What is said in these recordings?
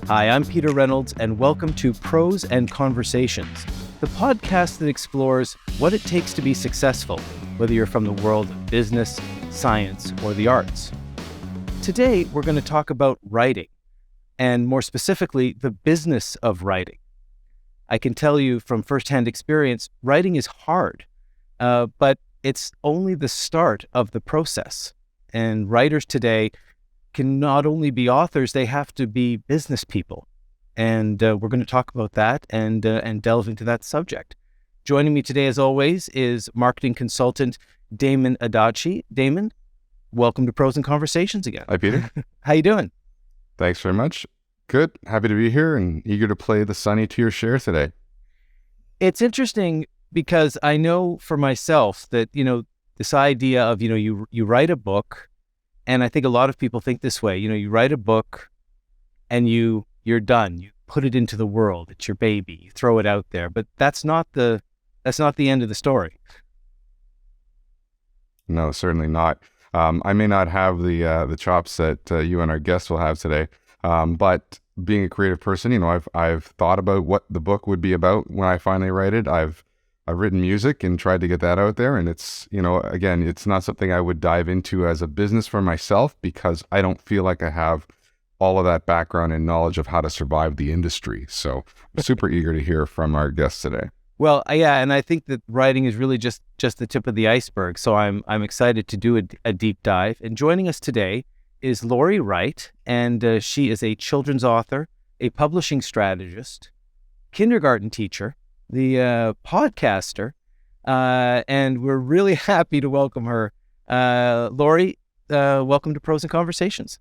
Hi, I'm Peter Reynolds, and welcome to Pros and Conversations, the podcast that explores what it takes to be successful, whether you're from the world of business, science, or the arts. Today, we're going to talk about writing, and more specifically, the business of writing. I can tell you from firsthand experience, writing is hard, but it's only the start of the process. And writers today can not only be authors, they have to be business people. And we're going to talk about that and delve into that subject. Joining me today, as always, is marketing consultant Damon Adachi. Damon, welcome to Pros and Conversations again. Hi, Peter. How you doing? Thanks very much. Good. Happy to be here and eager to play the Sonny to your share today. It's interesting because I know for myself that, this idea of, you write a book, and I think a lot of people think this way, you write a book and you're done. You put it into the world. It's your baby. You throw it out there, but that's not the end of the story. No, certainly not. I may not have the chops that you and our guests will have today, but being a creative person, I've thought about what the book would be about when I finally write it. I've written music and tried to get that out there, and it's, again, it's not something I would dive into as a business for myself because I don't feel like I have all of that background and knowledge of how to survive the industry. So I'm super eager to hear from our guests today. Well, yeah, and I think that writing is really just the tip of the iceberg. So I'm excited to do a deep dive. And joining us today is Laurie Wright, and she is a children's author, a publishing strategist, kindergarten teacher, the podcaster, and we're really happy to welcome her. Laurie, welcome to Pros and Conversations.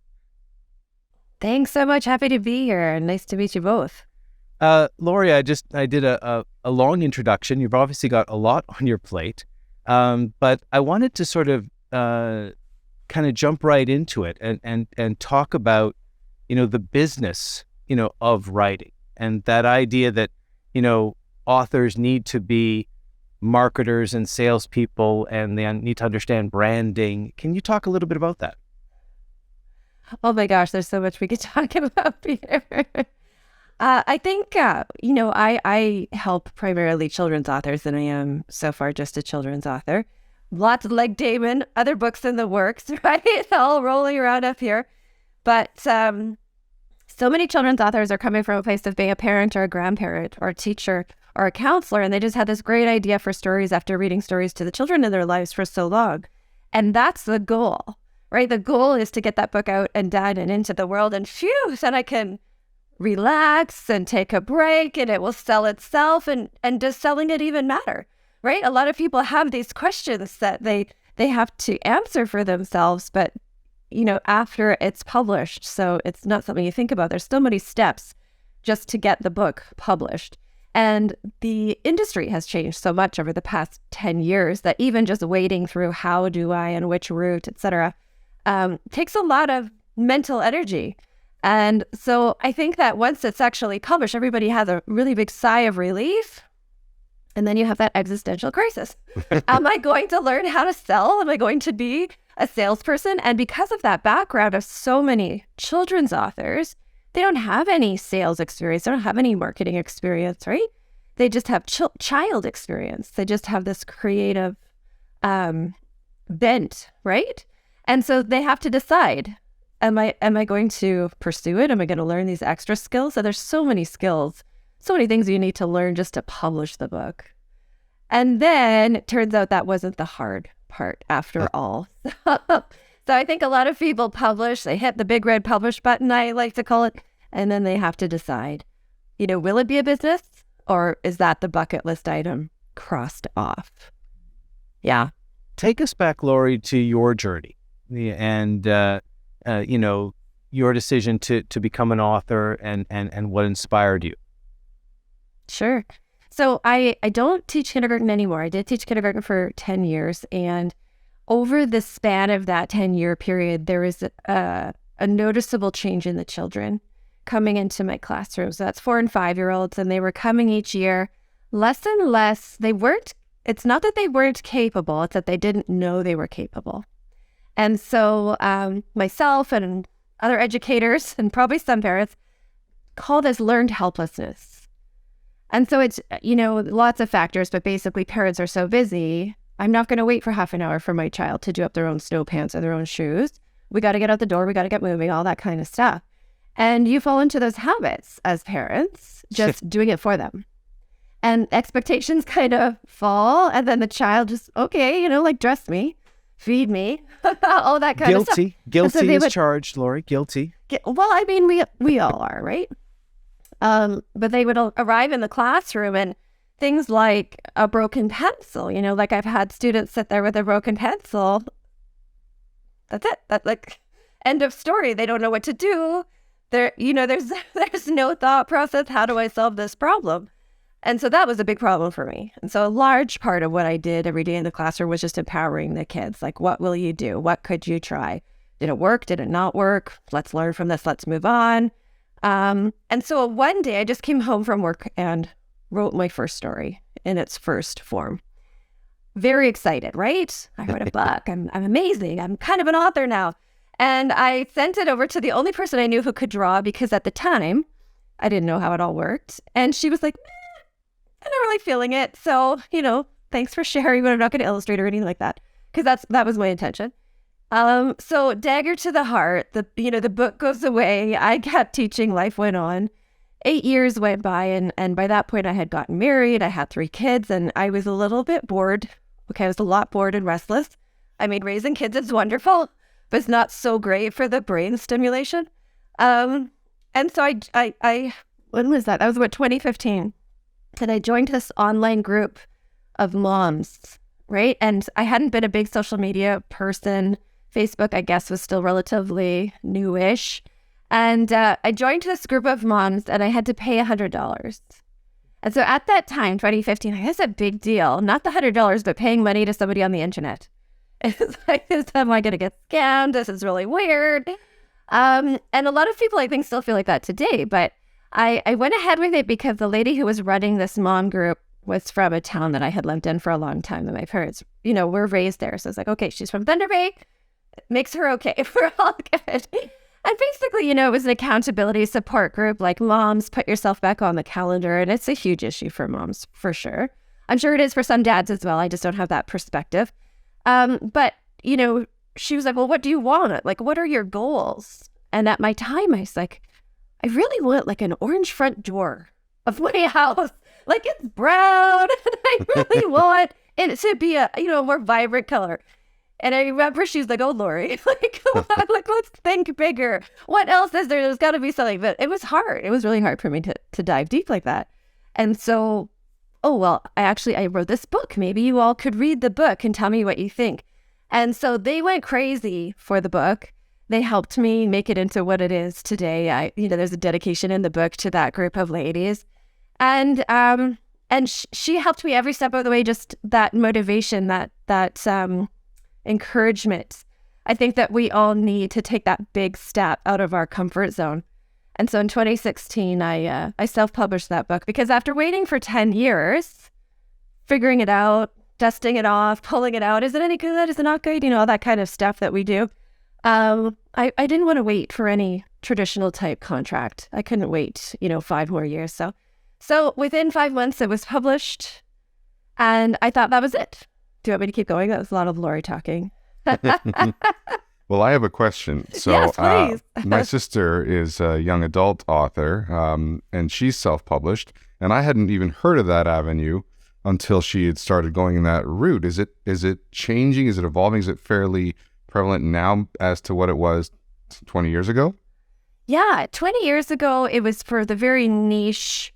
Thanks so much. Happy to be here. Nice to meet you both. Laurie, I did a long introduction. You've obviously got a lot on your plate, but I wanted to sort of kind of jump right into it and talk about, the business, of writing, and that idea that, authors need to be marketers and salespeople, and they need to understand branding. Can you talk a little bit about that? Oh my gosh, there's so much we could talk about, Peter. I think, I help primarily children's authors, and I am so far just a children's author. Lots like Damon, other books in the works, right? All rolling around up here. But so many children's authors are coming from a place of being a parent or a grandparent or a teacher or a counselor, and they just had this great idea for stories after reading stories to the children in their lives for so long. And that's the goal, right? The goal is to get that book out and done and into the world, and phew, then I can relax and take a break and it will sell itself. And does selling it even matter, right? A lot of people have these questions that they have to answer for themselves, but after it's published. So it's not something you think about. There's so many steps just to get the book published. And the industry has changed so much over the past 10 years that even just wading through how do I and which route, et cetera, takes a lot of mental energy. And so I think that once it's actually published, everybody has a really big sigh of relief. And then you have that existential crisis. Am I going to learn how to sell? Am I going to be a salesperson? And because of that background of so many children's authors, they don't have any sales experience. They don't have any marketing experience, right? They just have child experience. They just have this creative bent, right? And so they have to decide, am I going to pursue it? Am I going to learn these extra skills? So there's so many skills, so many things you need to learn just to publish the book. And then it turns out that wasn't the hard part after all. So I think a lot of people publish, they hit the big red publish button, I like to call it, and then they have to decide, will it be a business, or is that the bucket list item crossed off? Yeah. Take us back, Laurie, to your journey and, your decision to become an author and what inspired you. Sure. So I don't teach kindergarten anymore. I did teach kindergarten for 10 years, and over the span of that 10-year period, there was a noticeable change in the children coming into my classroom. So that's 4 and 5-year-olds, and they were coming each year less and less. It's not that they weren't capable, it's that they didn't know they were capable. And so myself and other educators and probably some parents call this learned helplessness. And so it's, lots of factors, but basically parents are so busy. I'm not going to wait for half an hour for my child to do up their own snow pants or their own shoes. We got to get out the door. We got to get moving, all that kind of stuff. And you fall into those habits as parents, just doing it for them. And expectations kind of fall. And then the child just, okay, dress me, feed me, all that kind of stuff. Guilty is charged, Laurie. Guilty. Well, I mean, we all are, right? But they would arrive in the classroom and things like a broken pencil, like I've had students sit there with a broken pencil. That's it. That's like end of story. They don't know what to do. There's no thought process. How do I solve this problem? And so that was a big problem for me. And so a large part of what I did every day in the classroom was just empowering the kids. Like, what will you do? What could you try? Did it work? Did it not work? Let's learn from this. Let's move on. And so one day I just came home from work and wrote my first story in its first form. Very excited, right? I wrote a book. I'm amazing. I'm kind of an author now. And I sent it over to the only person I knew who could draw, because at the time I didn't know how it all worked. And she was like, I'm not really feeling it. So, thanks for sharing, but I'm not going to illustrate or anything like that, because that was my intention. So dagger to the heart, the book goes away. I kept teaching. Life went on. 8 years went by, and by that point I had gotten married. I had 3 kids, and I was a little bit bored. Okay, I was a lot bored and restless. I mean, raising kids is wonderful, but it's not so great for the brain stimulation. And so I when was that? That was about 2015. And I joined this online group of moms, right? And I hadn't been a big social media person. Facebook, I guess, was still relatively newish. And I joined this group of moms, and I had to pay $100. And so at that time, 2015, that's a big deal. Not the $100, but paying money to somebody on the internet. It's like, am I going to get scammed? This is really weird. And a lot of people, I think, still feel like that today. But I went ahead with it because the lady who was running this mom group was from a town that I had lived in for a long time, that my parents, were raised there. So I was like, okay, she's from Thunder Bay. Makes her okay. We're all good. And basically, it was an accountability support group, like, moms, put yourself back on the calendar. And it's a huge issue for moms, for sure. I'm sure it is for some dads as well. I just don't have that perspective. But, she was like, well, what do you want? Like, what are your goals? And at my time, I was like, I really want like an orange front door of my house. Like, it's brown, and I really want it to be a, more vibrant color. And I remember she was like, oh, Laurie, like, let's think bigger. What else is there? There's got to be something. But it was hard. It was really hard for me to dive deep like that. And so, I wrote this book. Maybe you all could read the book and tell me what you think. And so they went crazy for the book. They helped me make it into what it is today. There's a dedication in the book to that group of ladies. And she helped me every step of the way, just that motivation, that encouragement. I think that we all need to take that big step out of our comfort zone. And so in 2016, I self-published that book, because after waiting for 10 years, figuring it out, dusting it off, pulling it out, is it any good? Is it not good? All that kind of stuff that we do. I didn't want to wait for any traditional type contract. I couldn't wait, 5 more years. So within 5 months, it was published, and I thought that was it. Do you want me to keep going? That was a lot of Laurie talking. Well, I have a question. So yes, please. My sister is a young adult author, and she's self-published, and I hadn't even heard of that avenue until she had started going in that route. Is it changing? Is it evolving? Is it fairly prevalent now as to what it was 20 years ago? Yeah, 20 years ago, it was for the very niche.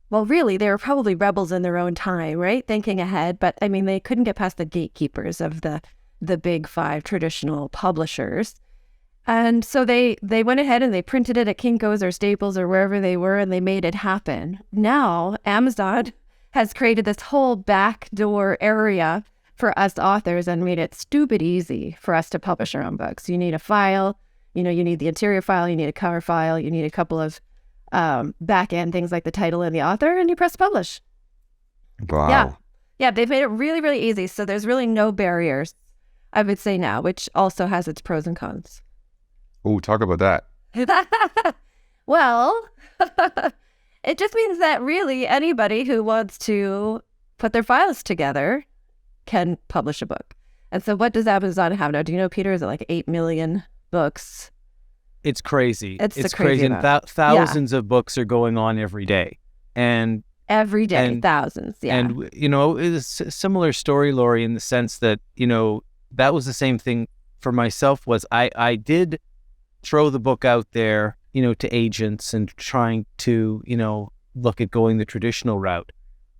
Well, really, they were probably rebels in their own time, right? Thinking ahead. But I mean, they couldn't get past the gatekeepers of the big 5 traditional publishers. And so they went ahead and they printed it at Kinko's or Staples or wherever they were, and they made it happen. Now, Amazon has created this whole backdoor area for us authors and made it stupid easy for us to publish our own books. You need a file, you need the interior file, you need a cover file, you need a couple of back end things like the title and the author, and you press publish. Wow. Yeah, they've made it really, really easy. So there's really no barriers, I would say now, which also has its pros and cons. Oh, talk about that. Well, it just means that really anybody who wants to put their files together can publish a book. And so what does Amazon have now? Do you know, Peter, is it like 8 million books? It's crazy. It's a crazy. crazy And thousands of books are going on every day. And every day, and, thousands. Yeah. And, you know, it's a similar story, Laurie, in the sense that, you know, that was the same thing for myself. Was I did throw the book out there, you know, to agents and trying to, you know, look at going the traditional route.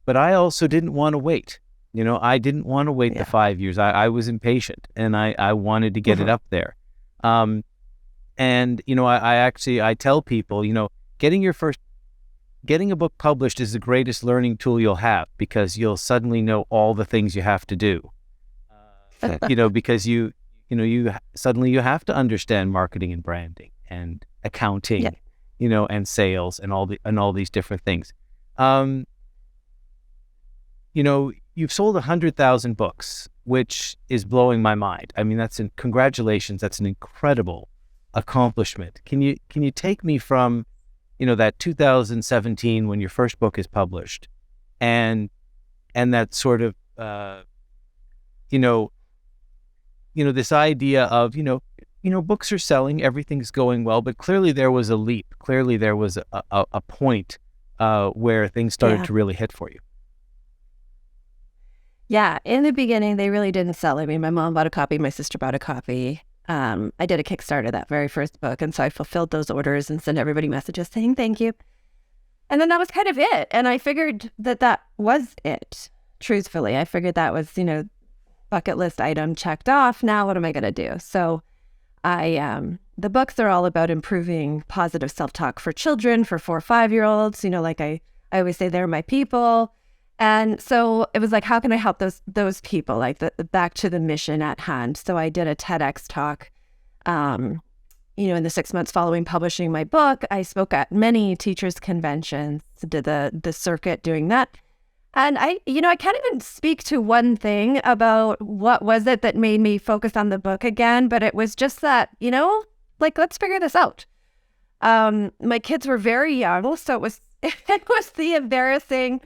But I also didn't want to wait. You know, I didn't want to wait the 5 years. I was impatient, and I wanted to get it up there. And, you know, I tell people, you know, getting a book published is the greatest learning tool you'll have, because you'll suddenly know all the things you have to do. You know, because you suddenly you have to understand marketing and branding and accounting, you know, and sales and all these different things. You know, you've sold 100,000 books, which is blowing my mind. I mean, congratulations. That's an incredible accomplishment. Can you take me from, you know, that 2017 when your first book is published, and that sort of, you know, this idea of, you know, books are selling, everything's going well, but clearly there was a leap. Clearly there was a point where things started to really hit for you. Yeah, in the beginning, they really didn't sell. I mean, my mom bought a copy, my sister bought a copy. I did a Kickstarter, that very first book, and so I fulfilled those orders and sent everybody messages saying thank you. And then that was kind of it. And I figured that was it, truthfully. I figured that was, you know, bucket list item checked off. Now what am I going to do? So the books are all about improving positive self-talk for children, for 4 or 5-year-olds. You know, like I always say, they're my people. And so it was like, how can I help those people, like the back to the mission at hand? So I did a TEDx talk, you know, in the 6 months following publishing my book. I spoke at many teachers' conventions, did the circuit doing that. And I can't even speak to one thing about what was it that made me focus on the book again, but it was just that, you know, like, let's figure this out. My kids were very young, so it was the embarrassing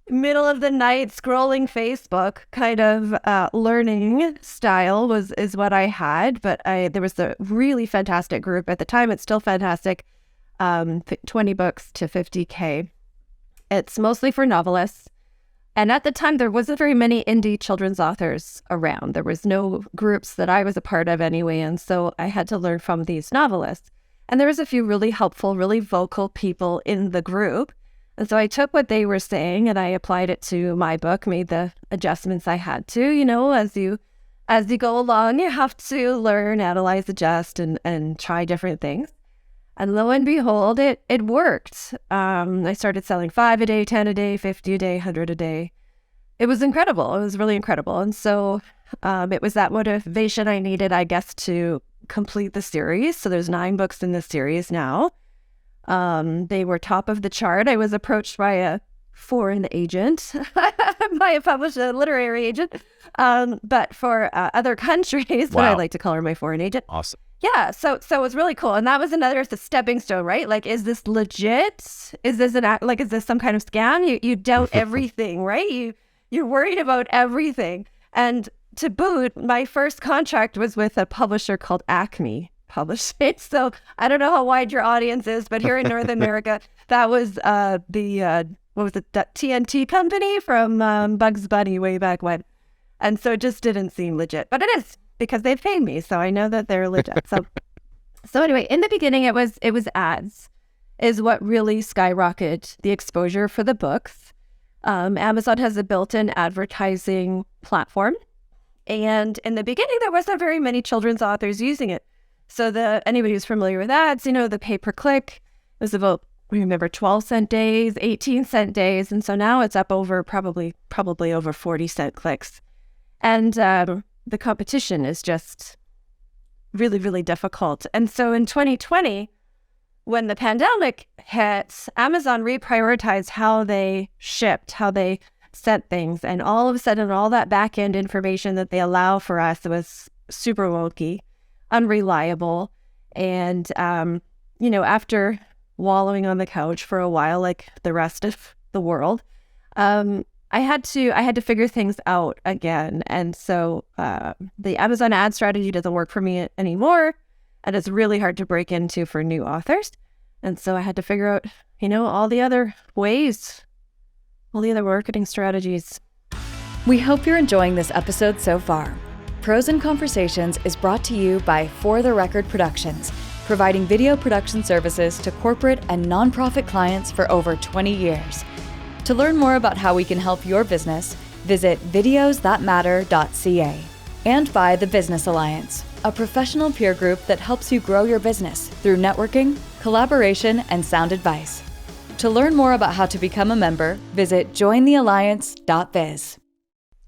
middle of the night scrolling Facebook kind of learning style is what I had. But there was a really fantastic group at the time. It's still fantastic. 20 books to 50K. It's mostly for novelists. And at the time, there wasn't very many indie children's authors around. There was no groups that I was a part of anyway. And so I had to learn from these novelists. And there was a few really helpful, really vocal people in the group. And so I took what they were saying and I applied it to my book, made the adjustments I had to. You know, as you go along, you have to learn, analyze, adjust, and try different things. And lo and behold, it worked. I started selling 5 a day, 10 a day, 50 a day, 100 a day. It was incredible. It was really incredible. And so it was that motivation I needed, I guess, to complete the series. So there's 9 books in the series now. They were top of the chart. I was approached by a foreign agent, by a publisher, a literary agent, but for other countries. Wow. But I like to call her my foreign agent. Awesome. Yeah, so it was really cool. And that was another stepping stone, right? Like, is this legit? Is this is this some kind of scam? You doubt everything, right? You're worried about everything. And to boot, my first contract was with a publisher called Acme Publishing. So I don't know how wide your audience is, but here in North America, that was what was it? That TNT company from Bugs Bunny way back when. And so it just didn't seem legit, but it is, because they've paid me, so I know that they're legit. So anyway, in the beginning, it was ads is what really skyrocketed the exposure for the books. Amazon has a built-in advertising platform, and in the beginning, there wasn't very many children's authors using it. So anybody who's familiar with ads, the pay-per-click was about, remember, 12-cent days, 18-cent days, and so now it's up over probably over 40-cent clicks, and the competition is just really, really difficult. And so in 2020, when the pandemic hit, Amazon reprioritized how they shipped, how they sent things. And all of a sudden, all that back-end information that they allow for us was super wonky, unreliable. And, after wallowing on the couch for a while, like the rest of the world, I had to figure things out again. And so the Amazon ad strategy doesn't work for me anymore. And it's really hard to break into for new authors. And so I had to figure out, all the other ways, all the other marketing strategies. We hope you're enjoying this episode so far. Pros and Conversations is brought to you by For the Record Productions, providing video production services to corporate and nonprofit clients for over 20 years. To learn more about how we can help your business, visit videosthatmatter.ca. And by the Business Alliance, a professional peer group that helps you grow your business through networking, collaboration, and sound advice. To learn more about how to become a member, visit jointhealliance.biz.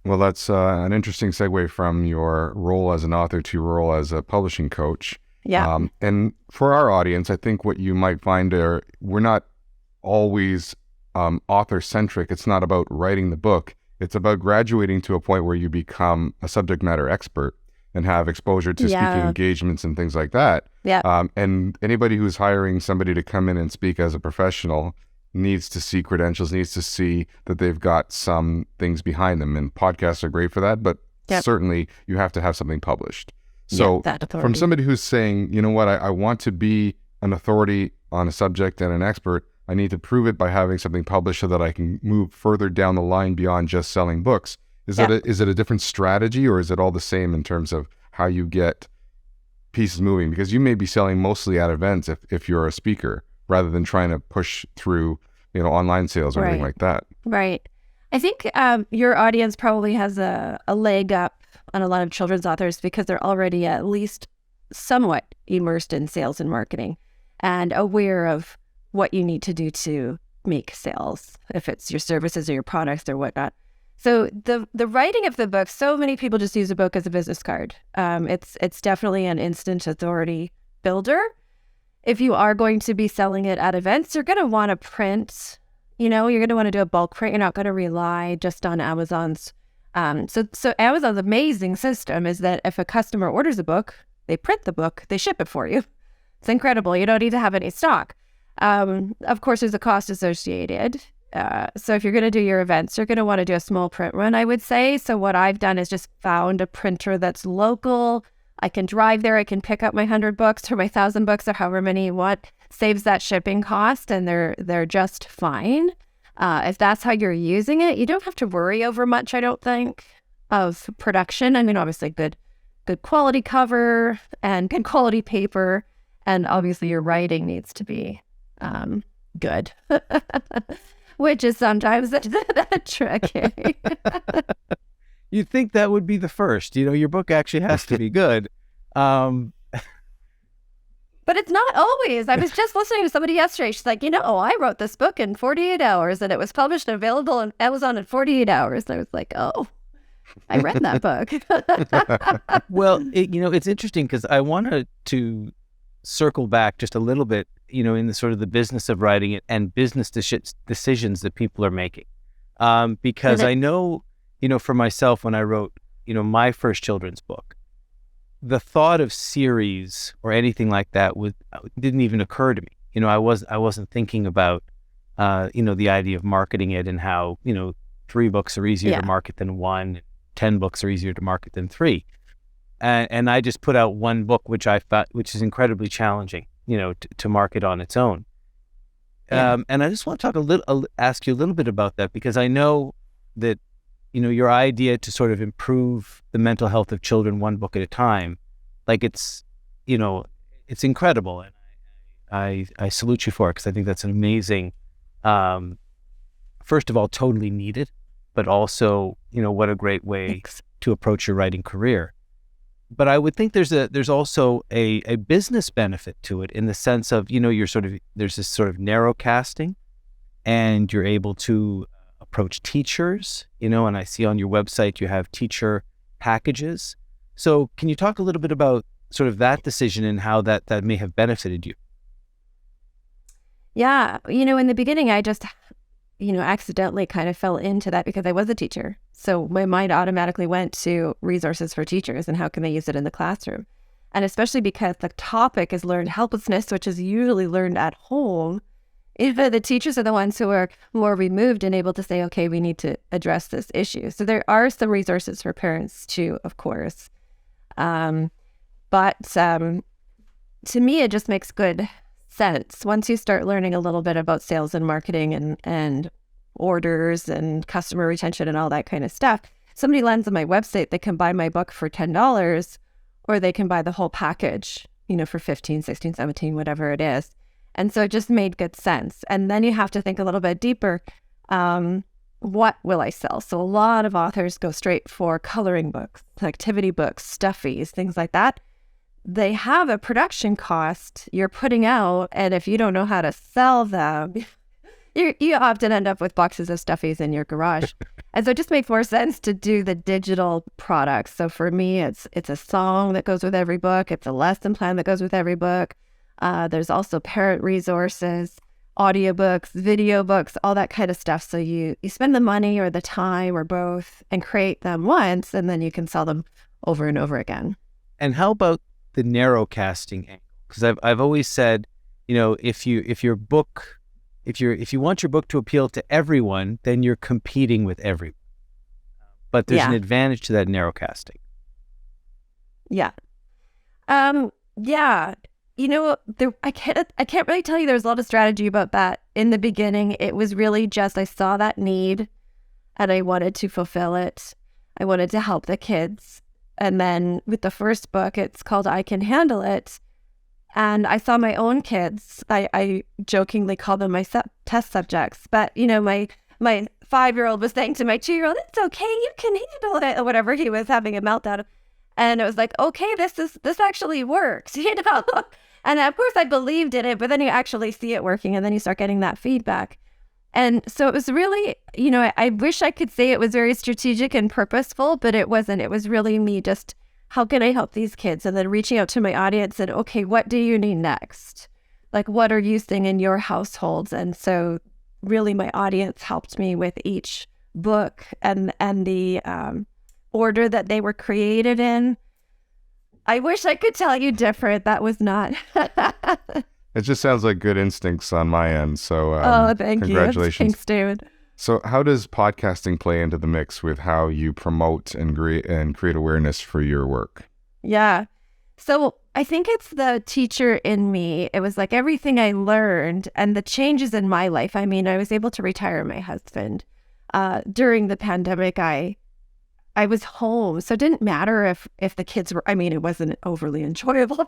Well, that's an interesting segue from your role as an author to your role as a publishing coach. Yeah. And for our audience, I think what you might find we're not always author-centric. It's not about writing the book. It's about graduating to a point where you become a subject matter expert and have exposure to speaking engagements and things like that. Yeah. And anybody who's hiring somebody to come in and speak as a professional needs to see credentials, needs to see that they've got some things behind them. And podcasts are great for that, but certainly you have to have something published. So from somebody who's saying, you know what, I want to be an authority on a subject and an expert, I need to prove it by having something published so that I can move further down the line beyond just selling books. Is it a different strategy, or is it all the same in terms of how you get pieces moving? Because you may be selling mostly at events if you're a speaker, rather than trying to push through, online sales or anything like that. Right. I think your audience probably has a leg up on a lot of children's authors because they're already at least somewhat immersed in sales and marketing and aware of what you need to do to make sales, if it's your services or your products or whatnot. So the writing of the book, so many people just use a book as a business card. It's definitely an instant authority builder. If you are going to be selling it at events, you're going to want to print, you're going to want to do a bulk print. You're not going to rely just on Amazon's. So Amazon's amazing system is that if a customer orders a book, they print the book, they ship it for you. It's incredible. You don't need to have any stock. Of course, there's a cost associated. So if you're going to do your events, you're going to want to do a small print run, I would say. So what I've done is just found a printer that's local. I can drive there. I can pick up my 100 books or my 1,000 books or however many you want. Saves that shipping cost, and they're just fine. If that's how you're using it, you don't have to worry over much, I don't think, of production. I mean, obviously good quality cover and good quality paper, and obviously your writing needs to be good, which is sometimes tricky. You'd think that would be the first. Your book actually has to be good. But it's not always. I was just listening to somebody yesterday. She's like, I wrote this book in 48 hours and it was published and available on Amazon in 48 hours. And I was like, oh, I read that book. Well, it's interesting because I wanted to circle back just a little bit, in the sort of the business of writing it and business decisions that people are making. Because I know, for myself, when I wrote, my first children's book, the thought of series or anything like that didn't even occur to me. I wasn't thinking about, the idea of marketing it and how, 3 books are easier to market than 1, 10 books are easier to market than 3. And I just put out 1 book, which is incredibly challenging, to market on its own. And I just want to ask you a little bit about that, because I know that, your idea to sort of improve the mental health of children 1 book at a time, like it's incredible. And I salute you for it, because I think that's an amazing, first of all, totally needed, but also, what a great way to approach your writing career. But I would think there's also a business benefit to it, in the sense of, there's this sort of narrow casting, and you're able to approach teachers, and I see on your website you have teacher packages. So can you talk a little bit about sort of that decision and how that may have benefited you? Yeah. In the beginning, I just, accidentally kind of fell into that because I was a teacher. So my mind automatically went to resources for teachers and how can they use it in the classroom. And especially because the topic is learned helplessness, which is usually learned at home, even the teachers are the ones who are more removed and able to say, okay, we need to address this issue. So there are some resources for parents too, of course. But to me, it just makes good sense. Once you start learning a little bit about sales and marketing and orders and customer retention and all that kind of stuff, somebody lands on my website, they can buy my book for $10, or they can buy the whole package, for 15, 16, 17, whatever it is. And so it just made good sense. And then you have to think a little bit deeper. What will I sell? So a lot of authors go straight for coloring books, activity books, stuffies, things like that. They have a production cost you're putting out. And if you don't know how to sell them, you often end up with boxes of stuffies in your garage. And so it just makes more sense to do the digital products. So for me, it's a song that goes with every book. It's a lesson plan that goes with every book. There's also parent resources, audiobooks, video books, all that kind of stuff. So you spend the money or the time or both and create them once, and then you can sell them over and over again. And how about the narrow casting angle? Because I've always said, if you want your book to appeal to everyone, then you're competing with everyone. But there's an advantage to that narrow casting. Yeah. Yeah. I can't really tell you there's a lot of strategy about that. In the beginning, it was really just I saw that need and I wanted to fulfill it. I wanted to help the kids. And then with the first book, it's called I Can Handle It. And I saw my own kids. I jokingly call them my test subjects. But, my 5-year-old was saying to my 2-year-old, it's okay, you can handle it, or whatever. He was having a meltdown. And it was like, okay, this actually works, And of course I believed in it, but then you actually see it working and then you start getting that feedback. And so it was really, I wish I could say it was very strategic and purposeful, but it wasn't. It was really me just, how can I help these kids? And then reaching out to my audience and, okay, what do you need next? Like, what are you seeing in your households? And so really my audience helped me with each book and the order that they were created in. I wish I could tell you different. That was not. It just sounds like good instincts on my end. So thank congratulations. You. Thanks, David. So how does podcasting play into the mix with how you promote and create awareness for your work? Yeah. So I think it's the teacher in me. It was like everything I learned and the changes in my life. I mean, I was able to retire my husband. During the pandemic, I was home, so it didn't matter if the kids were, it wasn't overly enjoyable,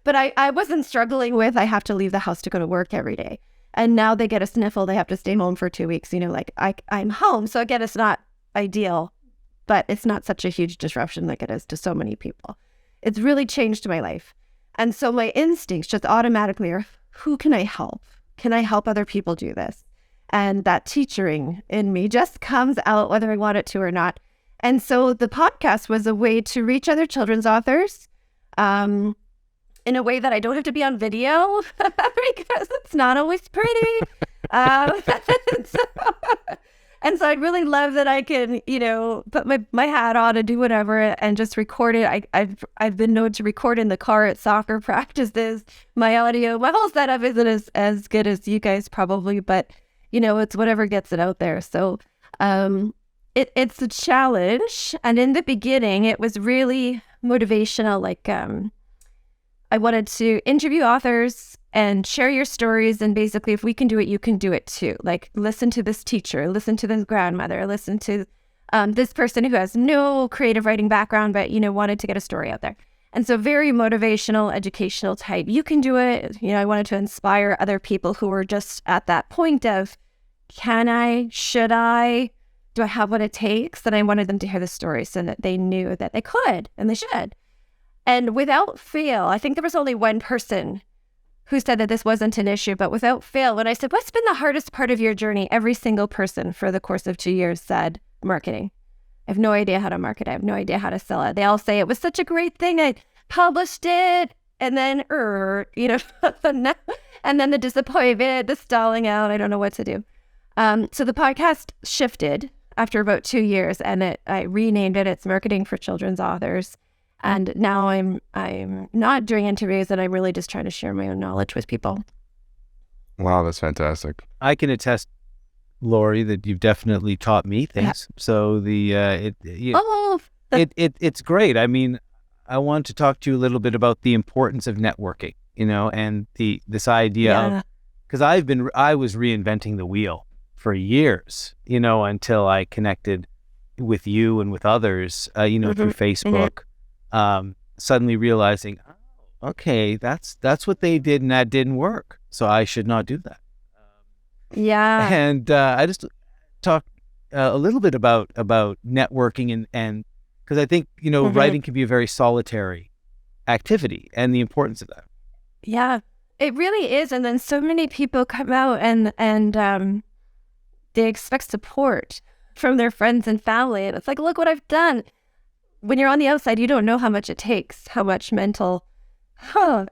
but I wasn't struggling with, I have to leave the house to go to work every day. And now they get a sniffle, they have to stay home for 2 weeks, I'm home. So again, it's not ideal, but it's not such a huge disruption like it is to so many people. It's really changed my life. And so my instincts just automatically are, who can I help? Can I help other people do this? And that teachering in me just comes out whether I want it to or not. And so the podcast was a way to reach other children's authors in a way that I don't have to be on video because it's not always pretty. And so I really love that I can, put my hat on and do whatever and just record it. I've been known to record in the car at soccer practices. My whole setup isn't as good as you guys probably, but, it's whatever gets it out there. So, It's a challenge. And in the beginning, it was really motivational. Like, I wanted to interview authors and share your stories. And basically, if we can do it, you can do it too. Like, listen to this teacher, listen to this grandmother, listen to this person who has no creative writing background, but, wanted to get a story out there. And so very motivational, educational type. You can do it. I wanted to inspire other people who were just at that point of, can I, should I? Do I have what it takes? And I wanted them to hear the story so that they knew that they could and they should. And without fail, I think there was only one person who said that this wasn't an issue, but without fail, when I said, what's been the hardest part of your journey? Every single person for the course of 2 years said marketing. I have no idea how to market. I have no idea how to sell it. They all say it was such a great thing. I published it and then, and then the disappointment, the stalling out. I don't know what to do. So the podcast shifted after about 2 years, and I renamed it. It's Marketing for Children's Authors. And now I'm not doing interviews, and I'm really just trying to share my own knowledge with people. Wow, that's fantastic. I can attest, Laurie, that you've definitely taught me things. Yeah. So it's great. I mean, I want to talk to you a little bit about the importance of networking, and this idea of, because I was reinventing the wheel for years, until I connected with you and with others, through Facebook, suddenly realizing, oh, okay, that's what they did, and that didn't work. So I should not do that. And I just talk a little bit about networking and because I think, writing can be a very solitary activity, and the importance of that. Yeah, it really is. And then so many people come out and they expect support from their friends and family. And it's like, look what I've done. When you're on the outside, you don't know how much it takes, how much mental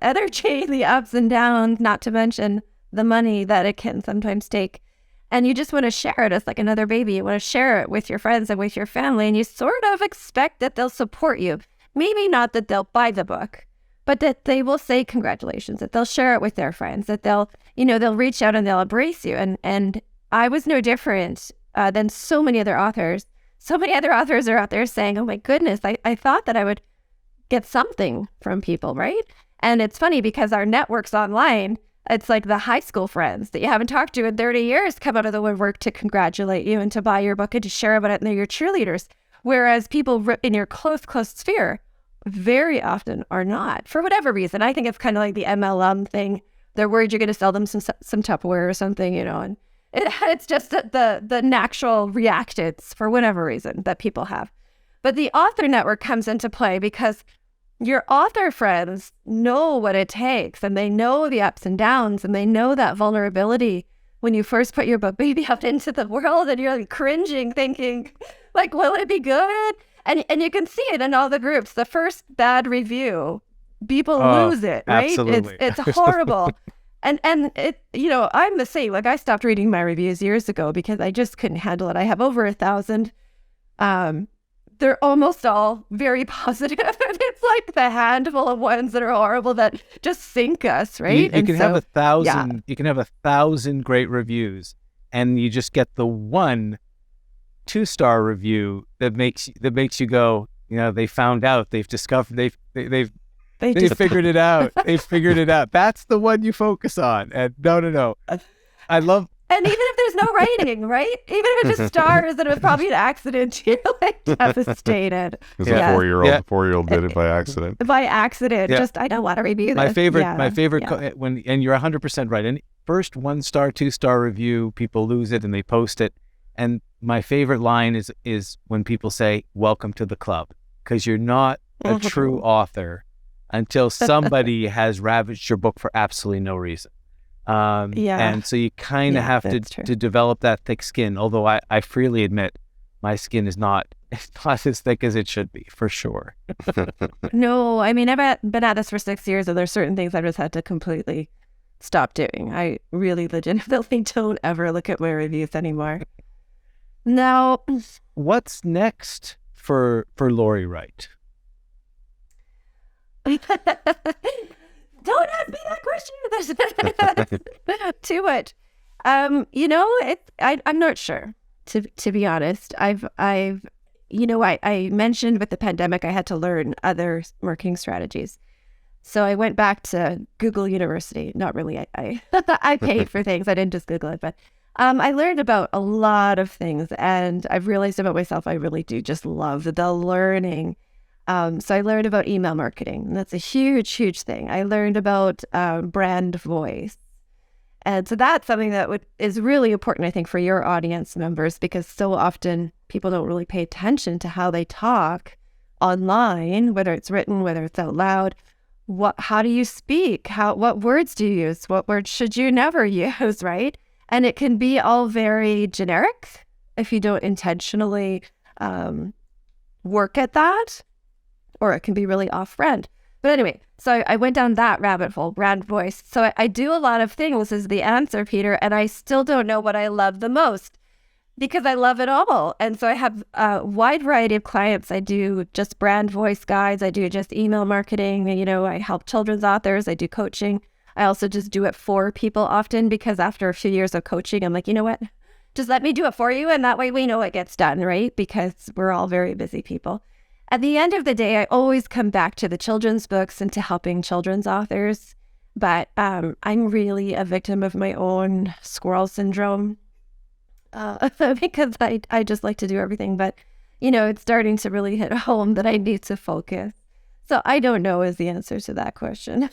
energy, the ups and downs, not to mention the money that it can sometimes take. And you just want to share it as like another baby. You want to share it with your friends and with your family. And you sort of expect that they'll support you. Maybe not that they'll buy the book, but that they will say congratulations, that they'll share it with their friends, that they'll reach out and they'll embrace you. And I was no different than so many other authors. So many other authors are out there saying, oh my goodness, I thought that I would get something from people, right? And it's funny because our networks online, it's like the high school friends that you haven't talked to in 30 years come out of the woodwork to congratulate you and to buy your book and to share about it, and they're your cheerleaders. Whereas people in your close sphere very often are not, for whatever reason. I think it's kind of like the MLM thing. They're worried you're going to sell them some Tupperware or something, and it's just the natural reactance for whatever reason that people have. But the author network comes into play because your author friends know what it takes, and they know the ups and downs, and they know that vulnerability when you first put your book baby out into the world, and you're like cringing, thinking, like, will it be good? And you can see it in all the groups. The first bad review, people lose it, right? Absolutely. It's horrible. And it, I'm the same. Like, I stopped reading my reviews years ago because I just couldn't handle it. I have over 1,000. They're almost all very positive. It's like the handful of ones that are horrible that just sink us, right? You can have 1,000. Yeah. You can have 1,000 great reviews, and you just get the one 2-star review that makes you go, they found out, they've discovered, they've figured it out. They figured it out. That's the one you focus on. And no. I love. And even if there's no rating, right? Even if it's just stars, and it was probably an accident, you're like devastated. Because a 4-year-old did it by accident. By accident. Yeah. I don't want to review this. My favorite, and you're 100% right. And first 1-star, 2-star review, people lose it and they post it. And my favorite line is when people say, "Welcome to the club," because you're not a true author until somebody has ravaged your book for absolutely no reason. And so you kind of have to develop that thick skin. Although I freely admit my skin is not as thick as it should be, for sure. No, I mean, I've been at this for 6 years, and there's certain things I just had to completely stop doing. I really legitimately don't ever look at my reviews anymore. Now, what's next for Laurie Wright? Don't ask me that question. Too much. I'm not sure. To be honest, I mentioned with the pandemic I had to learn other marketing strategies. So I went back to Google University. Not really. I paid for things. I didn't just Google it, but I learned about a lot of things, and I've realized about myself, I really do just love the learning. So I learned about email marketing, and that's a huge, huge thing. I learned about brand voice. And so that's something that is really important, I think, for your audience members, because so often people don't really pay attention to how they talk online, whether it's written, whether it's out loud. How do you speak? What words do you use? What words should you never use, right? And it can be all very generic if you don't intentionally work at that, or it can be really off-brand. But anyway, so I went down that rabbit hole, brand voice. So I do a lot of things is the answer, Peter, and I still don't know what I love the most. because I love it all. And so I have a wide variety of clients. I do just brand voice guides. I do just email marketing. I help children's authors. I do coaching. I also just do it for people often, because after a few years of coaching, I'm like, you know what? Just let me do it for you. And that way we know it gets done, right? Because we're all very busy people. At the end of the day, I always come back to the children's books and to helping children's authors. But I'm really a victim of my own squirrel syndrome. Because I just like to do everything, but it's starting to really hit home that I need to focus. So I don't know is the answer to that question.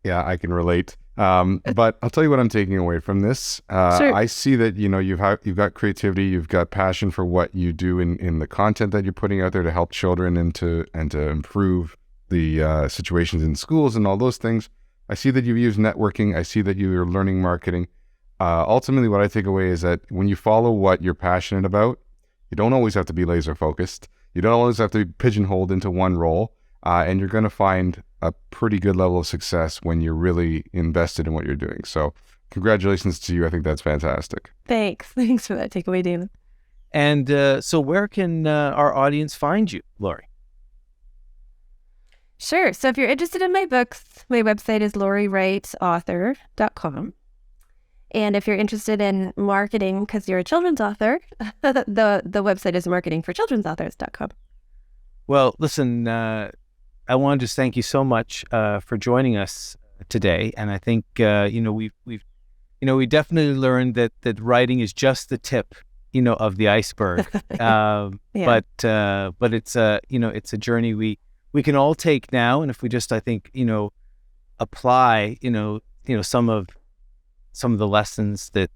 Yeah, I can relate. But I'll tell you what I'm taking away from this. Sure. I see that you've got creativity, you've got passion for what you do in the content that you're putting out there to help children and to improve the situations in schools and all those things. I see that you've used networking. I see that you're learning marketing. Ultimately, what I take away is that when you follow what you're passionate about, you don't always have to be laser focused. You don't always have to be pigeonholed into one role. And you're going to find a pretty good level of success when you're really invested in what you're doing. So congratulations to you. I think that's fantastic. Thanks for that takeaway, Damon. And so where can our audience find you, Laurie? Sure. So if you're interested in my books, my website is lauriewrightauthor.com. And if you're interested in marketing because you're a children's author, the website is marketingforchildren'sauthors.com. Well, listen, I wanted to thank you so much for joining us today. And I think we definitely learned that writing is just the tip of the iceberg. Yeah. But it's it's a journey we can all take now, and if we just apply some of the lessons that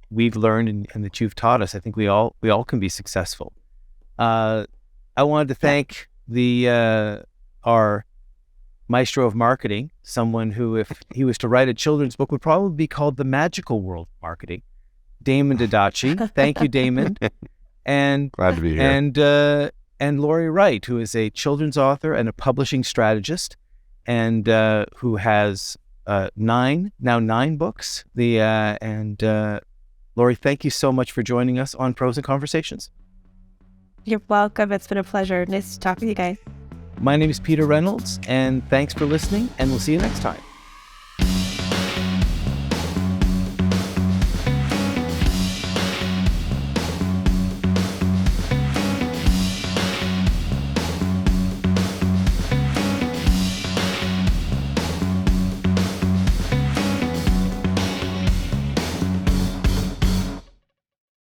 we've learned and that you've taught us, I think we all can be successful. I wanted to thank our maestro of marketing, someone who, if he was to write a children's book, would probably be called The Magical World of Marketing, Damon Adachi. Thank you, Damon. And glad to be here. And Laurie Wright, who is a children's author and a publishing strategist, and who has 9 books. Laurie, thank you so much for joining us on Pros and Conversations. You're welcome. It's been a pleasure. Nice to talk with you guys. My name is Peter Reynolds, and thanks for listening, and we'll see you next time.